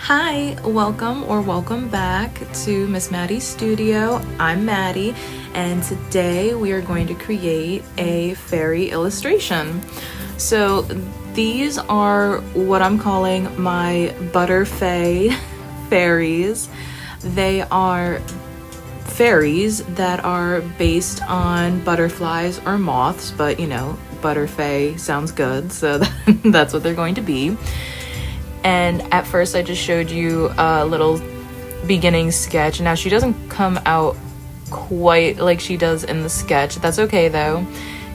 Hi, welcome back to Miss Maddie's studio. I'm Maddie, and today we are going to create a fairy illustration. So these are what I'm calling my ButterFae fairies. They are fairies that are based on butterflies or moths, but you know, ButterFae sounds good, so that's what they're going to be. And at first I just showed you a little beginning sketch. Now she doesn't come out quite like she does in the sketch. That's okay though,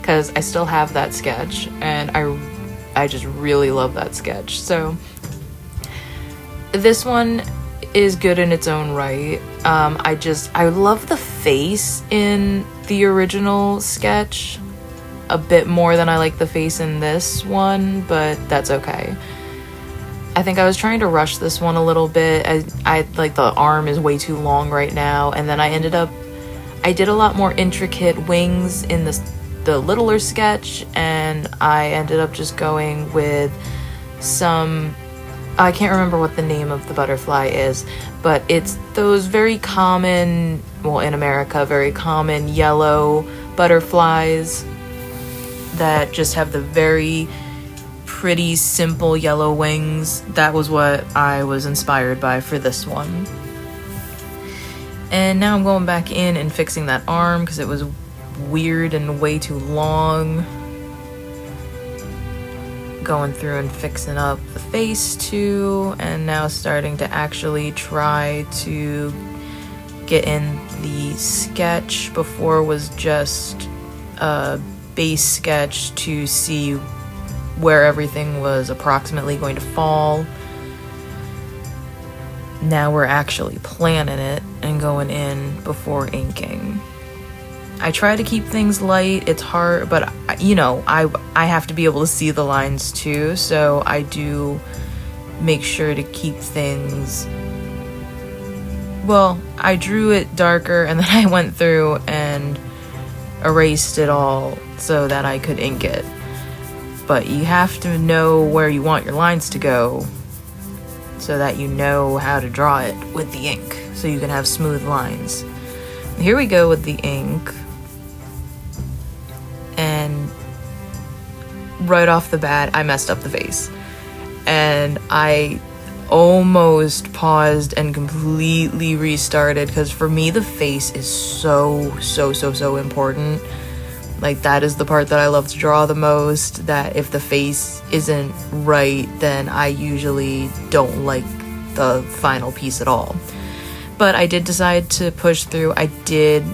because I still have that sketch and I just really love that sketch. So this one is good in its own right. I love the face in the original sketch a bit more than I like the face in this one, but that's okay. I think I was trying to rush this one a little bit. I like the arm is way too long right now, and then I did a lot more intricate wings in the littler sketch, and I ended up just going with some, I can't remember what the name of the butterfly is, but it's those very common, well in America, very common yellow butterflies that just have the very pretty simple yellow wings. That was what I was inspired by for this one. And now I'm going back in and fixing that arm because it was weird and way too long. Going through and fixing up the face too, and now starting to actually try to get in the sketch. Before was just a base sketch to see where everything was approximately going to fall. Now we're actually planning it and going in before inking. I try to keep things light. It's hard, but you know, I have to be able to see the lines too, so I do make sure to keep things, well, I drew it darker and then I went through and erased it all so that I could ink it. But you have to know where you want your lines to go so that you know how to draw it with the ink, so you can have smooth lines. Here we go with the ink. And right off the bat, I messed up the face. And I almost paused and completely restarted, because for me the face is so important. Like, that is the part that I love to draw the most, that if the face isn't right, then I usually don't like the final piece at all. But I did decide to push through. I did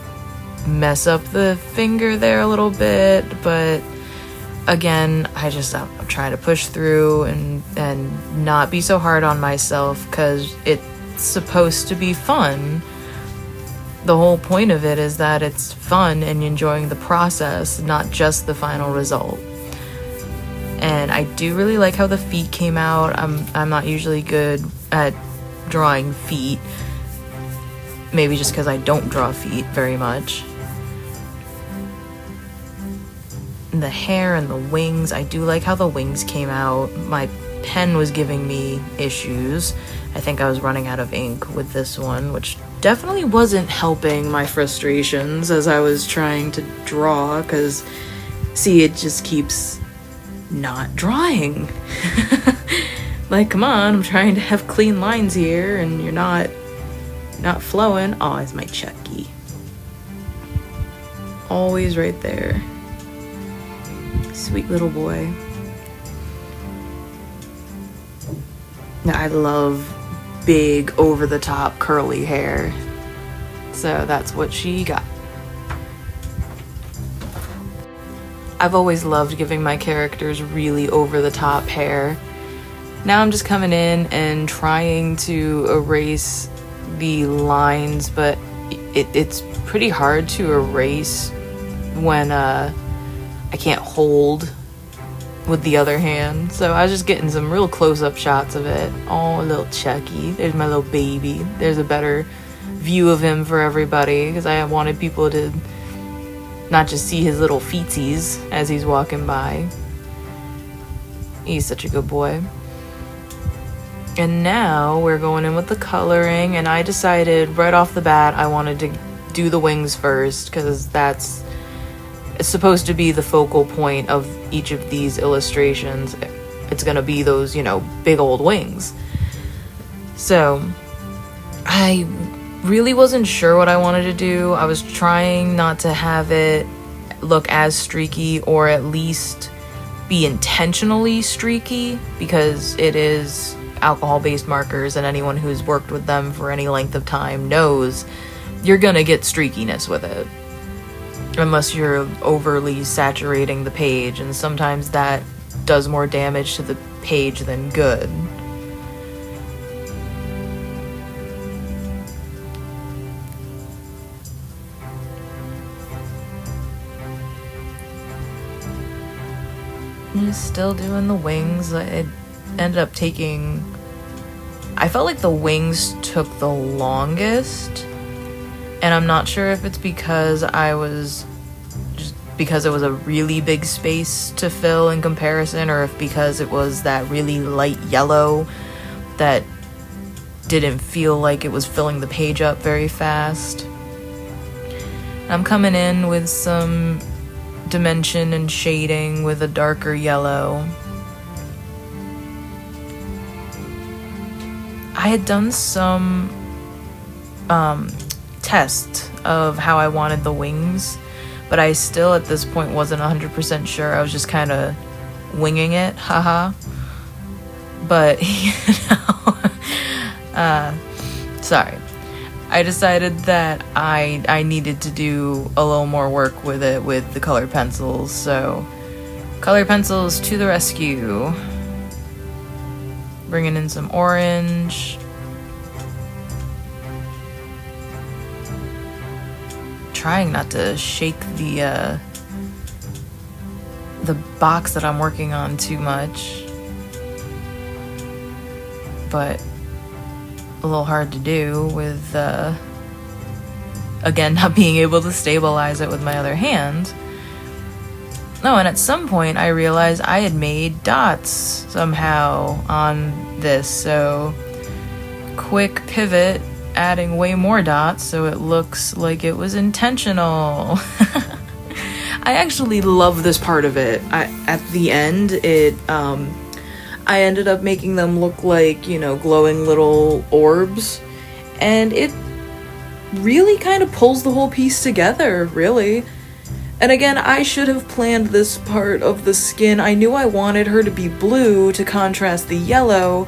mess up the finger there a little bit, but again, I'm trying to push through and not be so hard on myself, because it's supposed to be fun. The whole point of it is that it's fun and enjoying the process, not just the final result. And I do really like how the feet came out. I'm not usually good at drawing feet, maybe just because I don't draw feet very much. And the hair and the wings, I do like how the wings came out. My pen was giving me issues. I think I was running out of ink with this one, which definitely wasn't helping my frustrations as I was trying to draw, because see, it just keeps not drawing. Like, come on, I'm trying to have clean lines here and you're not flowing. Oh, it's my Chucky. Always right there. Sweet little boy. Now, I love big over-the-top curly hair, so that's what she got. I've always loved giving my characters really over-the-top hair. Now I'm just coming in and trying to erase the lines, but it's pretty hard to erase when I can't hold with the other hand. So I was just getting some real close-up shots of it. Oh, little Chucky. There's my little baby. There's a better view of him for everybody, because I wanted people to not just see his little feetsies as he's walking by. He's such a good boy. And now we're going in with the coloring, and I decided right off the bat I wanted to do the wings first because it's supposed to be the focal point of each of these illustrations. It's gonna be those, you know, big old wings. So I really wasn't sure what I wanted to do. I was trying not to have it look as streaky, or at least be intentionally streaky, because it is alcohol-based markers, and anyone who's worked with them for any length of time knows you're gonna get streakiness with it unless you're overly saturating the page, and sometimes that does more damage to the page than good. Still doing the wings. It ended up taking, I felt like the wings took the longest, and I'm not sure if it's because it was a really big space to fill in comparison, or if because it was that really light yellow that didn't feel like it was filling the page up very fast. I'm coming in with some dimension and shading with a darker yellow. I had done some test of how I wanted the wings, but I still at this point wasn't 100% sure. I was just kind of winging it, haha. But, you know, sorry. I decided that I needed to do a little more work with it with the colored pencils, so colored pencils to the rescue. Bringing in some orange. Trying not to shake the box that I'm working on too much, but a little hard to do with again not being able to stabilize it with my other hand. Oh, and at some point I realized I had made dots somehow on this, so quick pivot, adding way more dots so it looks like it was intentional. I actually love this part of it. At the end, I ended up making them look like, you know, glowing little orbs, and it really kind of pulls the whole piece together, really. And again, I should have planned this part of the skin. I knew I wanted her to be blue to contrast the yellow,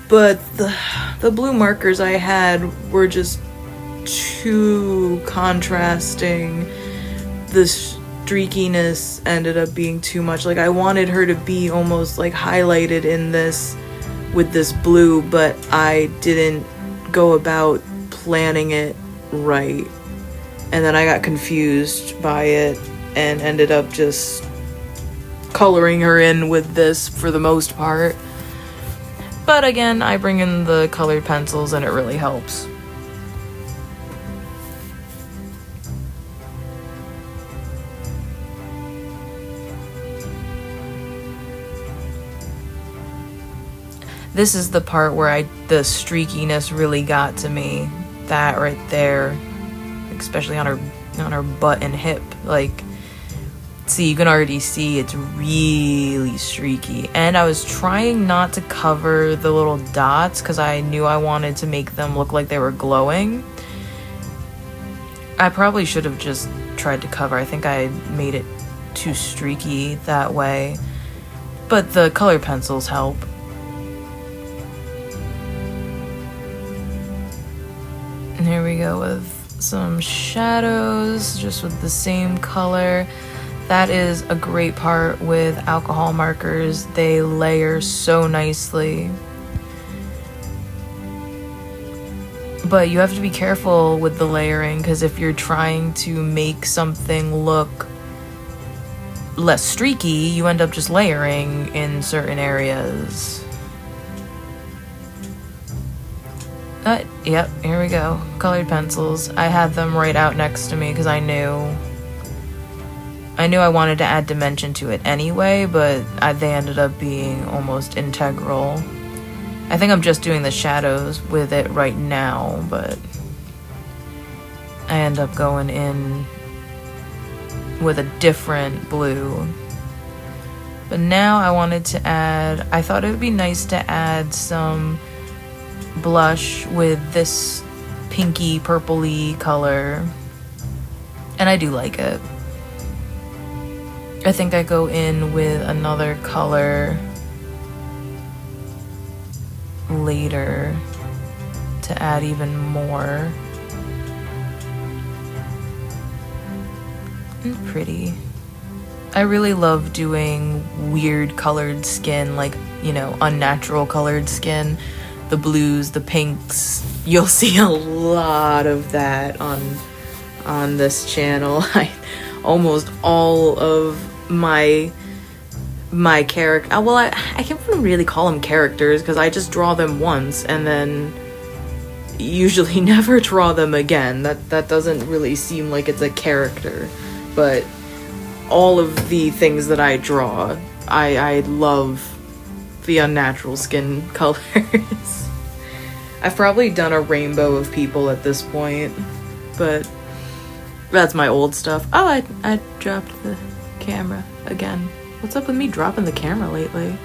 but the blue markers I had were just too contrasting. The streakiness ended up being too much. Like, I wanted her to be almost like highlighted in this with this blue, but I didn't go about planning it right. And then I got confused by it and ended up just coloring her in with this for the most part. But again, I bring in the colored pencils and it really helps. This is the part where the streakiness really got to me. That right there. Especially on her butt and hip. Like, see, you can already see it's really streaky. And I was trying not to cover the little dots because I knew I wanted to make them look like they were glowing. I probably should have just tried to cover. I think I made it too streaky that way. But the color pencils help. And here we go with some shadows, just with the same color. That is a great part with alcohol markers. They layer so nicely. But you have to be careful with the layering, because if you're trying to make something look less streaky, you end up just layering in certain areas. Yep, here we go. Colored pencils. I had them right out next to me because I knew I wanted to add dimension to it anyway, but they ended up being almost integral. I think I'm just doing the shadows with it right now, but I end up going in with a different blue. But now I wanted to add, I thought it would be nice to add some blush with this pinky purpley color, and I do like it. I think I go in with another color later to add even more. And pretty. I really love doing weird colored skin, like, you know, unnatural colored skin. The blues, the pinks. You'll see a lot of that on this channel. Almost all of my character. Well, I can't really call them characters because I just draw them once and then usually never draw them again. That doesn't really seem like it's a character, but all of the things that I draw, I love the unnatural skin colors. I've probably done a rainbow of people at this point, but that's my old stuff. Oh, I dropped the camera again. What's up with me dropping the camera lately?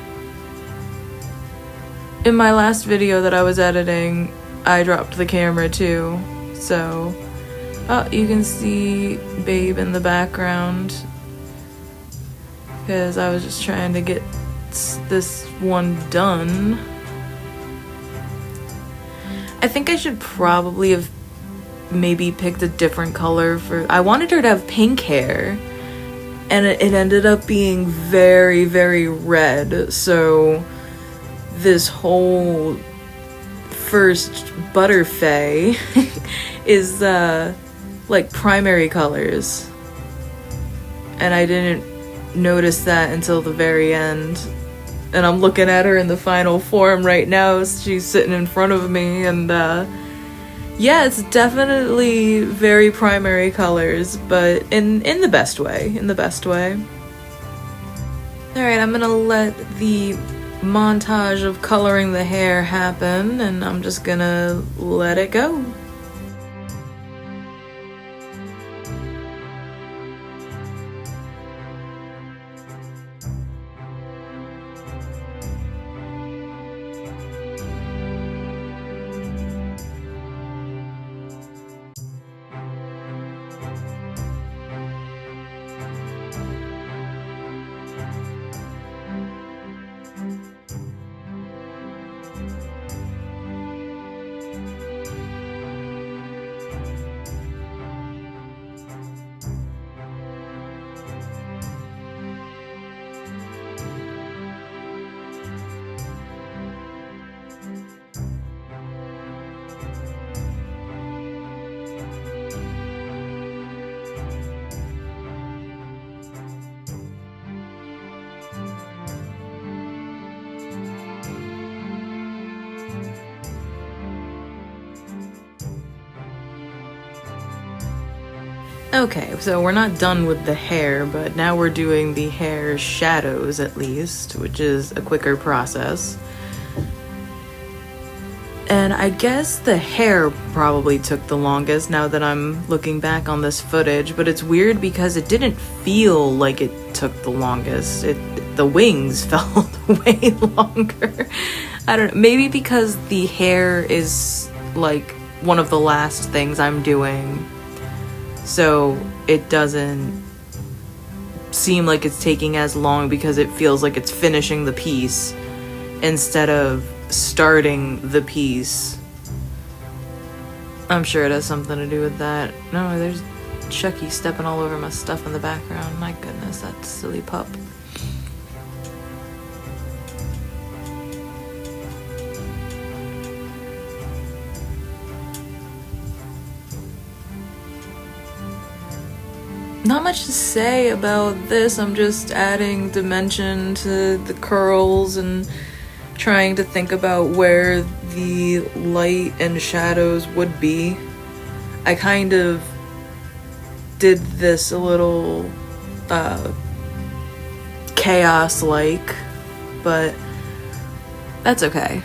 In my last video that I was editing, I dropped the camera too, so... Oh, you can see Babe in the background, because I was just trying to get this one done. I think I should probably have maybe picked a different color for... I wanted her to have pink hair, and it ended up being very, very red, so this whole first ButterFae is like primary colors, and I didn't notice that until the very end. And I'm looking at her in the final form right now. She's sitting in front of me, and yeah, it's definitely very primary colors, but in the best way. In the best way. Alright, I'm gonna let the montage of coloring the hair happen, and I'm just gonna let it go. Okay, so we're not done with the hair, but now we're doing the hair shadows at least, which is a quicker process. And I guess the hair probably took the longest now that I'm looking back on this footage, but it's weird because it didn't feel like it took the longest. The wings felt way longer. I don't know, maybe because the hair is like one of the last things I'm doing, so it doesn't seem like it's taking as long because it feels like it's finishing the piece instead of starting the piece. I'm sure it has something to do with that. No, there's Chucky stepping all over my stuff in the background. My goodness, that silly pup. Not much to say about this. I'm just adding dimension to the curls and trying to think about where the light and shadows would be. I kind of did this a little chaos-like, but that's okay.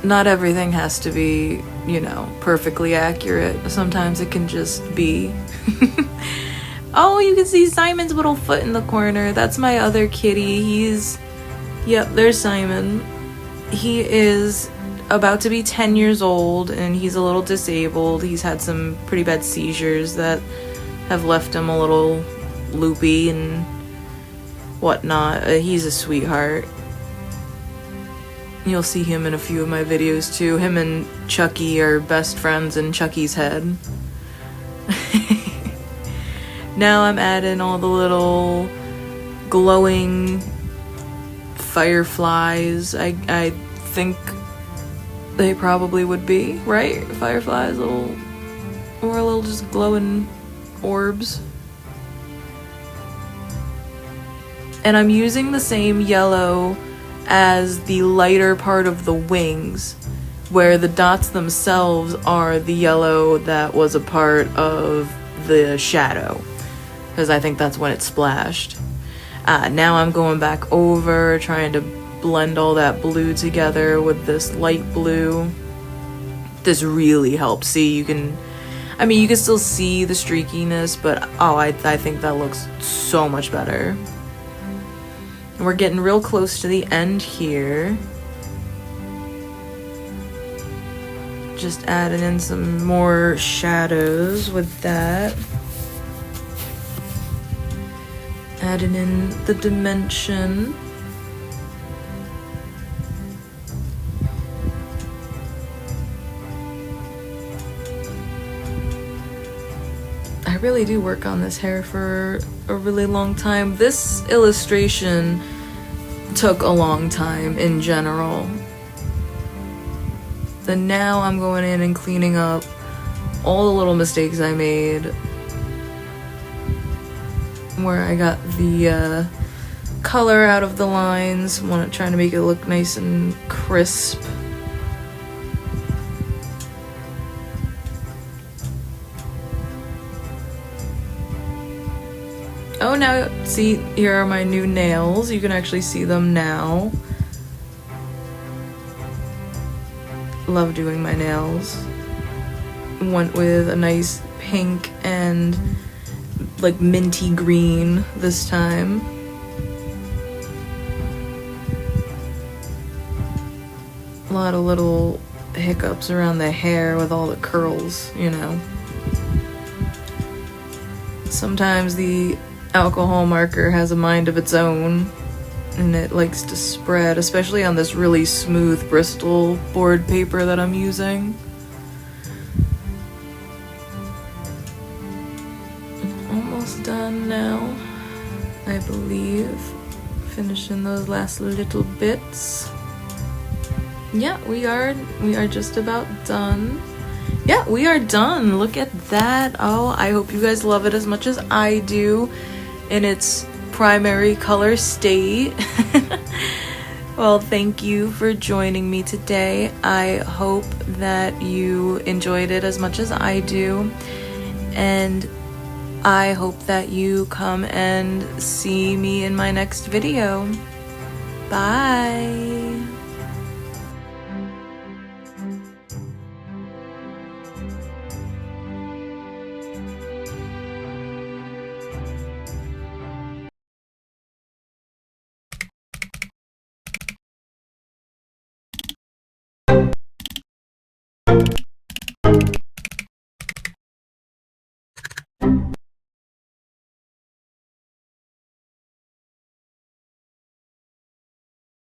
not everything has to be, you know, perfectly accurate. Sometimes it can just be. Oh, you can see Simon's little foot in the corner. That's my other kitty. Yep, there's Simon. He is about to be 10 years old and he's a little disabled. He's had some pretty bad seizures that have left him a little loopy and whatnot. He's a sweetheart. You'll see him in a few of my videos too. Him and Chucky are best friends in Chucky's head. Now I'm adding all the little glowing fireflies. I think they probably would be, right? Fireflies, little just glowing orbs. And I'm using the same yellow as the lighter part of the wings, where the dots themselves are the yellow that was a part of the shadow, because I think that's when it splashed. Now I'm going back over, trying to blend all that blue together with this light blue. This really helps. See, you can still see the streakiness, but I think that looks so much better. We're getting real close to the end here. Just adding in some more shadows with that. Adding in the dimension. I really do work on this hair for a really long time. This illustration took a long time in general. Then now I'm going in and cleaning up all the little mistakes I made, where I got the color out of the lines, trying to make it look nice and crisp. Oh, now, see, here are my new nails. You can actually see them now. Love doing my nails. Went with a nice pink and like minty green this time. A lot of little hiccups around the hair with all the curls, you know. Sometimes the alcohol marker has a mind of its own and it likes to spread, especially on this really smooth Bristol board paper that I'm using. Almost done now, I believe. Finishing those last little bits. Yeah, we are just about done. Yeah, we are done. Look at that. Oh, I hope you guys love it as much as I do in its primary color state. Well, thank you for joining me today. I hope that you enjoyed it as much as I do, and I hope that you come and see me in my next video. Bye.